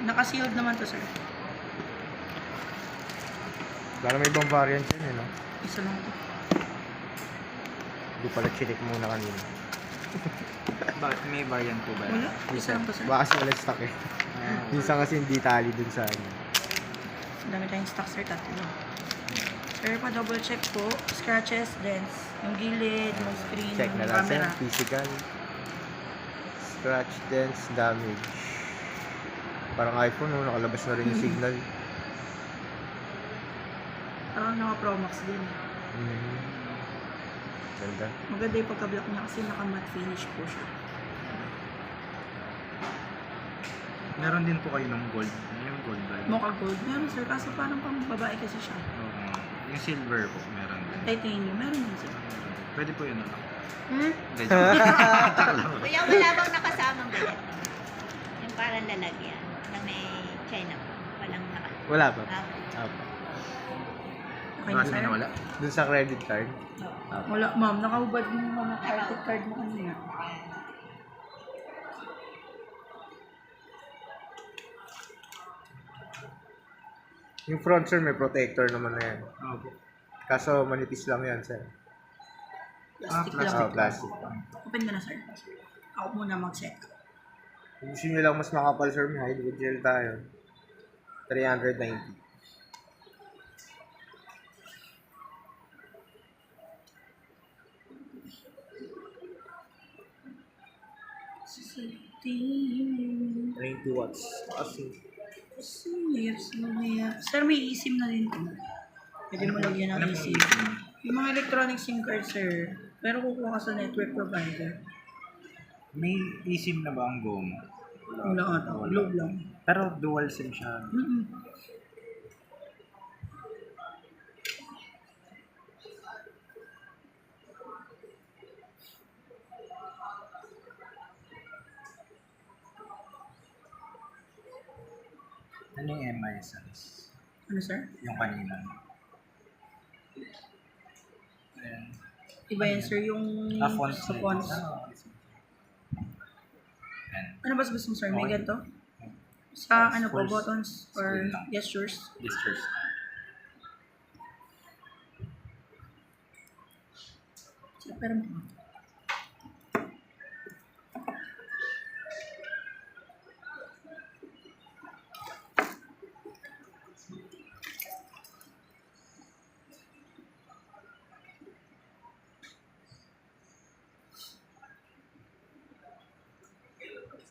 Naka-sealed naman to, sir. Para may ibang variant yun, eh, no? Isa lang to. Hindi pala chinik muna kanina. Bakit may variant po ba? Wala. Isa lang to, sir. Baka kasi walang stock eh. Minsan kasi hindi tali dun sa ano. Ang dami tayong stock, sir. Tatlo. Sir, pa-double check po. Scratches, dents. Yung gilid, yung screen, Check na yung lang sir. camera. Physical. Scratch, dents, damage. Parang iPhone, no? Nakalabas na rin yung signal. Parang naka-Pro Max din. Ganda. Maganda yung pagka-block niya kasi naka-matte finish po siya. Meron din po kayo ng gold. Yung gold ba? Mocha gold. Meron, sir. Kaso parang pang babae kasi siya. Oo. Yung silver po, meron din. Titanium. Meron din, sir. Pwede po yun na lang. Hindi, Kuya, wala bang nakasamang ganyan? Yung parang lalagyan na may China po. Walang naka... Wala pa. Ah, Okay na, Kasi sir? na wala. Dun sa credit card. Wala, ma'am. Nakahubad mo yung mga card mo kanina. Yung front sir, may protector naman na yan. Opo. Kaso manipis lang yan sir. Plastic plastic. lang. Plastic. Open ka na, sir. Ako muna mag-check. Kung gusto nyo lang mas makapal sir, may hydro gel tayo. 390. Sixteen. 90 watts. Kasi Sir, may eSIM na din po. Pwede mo lagyan ng eSIM. Yung mga electronic SIM card, sir, pero kukuha ka sa network provider. May eSIM na ba ang Go mo? Wala ata. Globe lang. Pero dual SIM siya. Ano yung MI size? Ano, sir? Yung kanina. Ayan. Iba yan, sir, yung Font sa size. fonts. Ayan. Ano ba gusto mo, sir? May Okay. ganito? Sa ano po, Full buttons or screen lang. gestures? Gestures. Sir, pero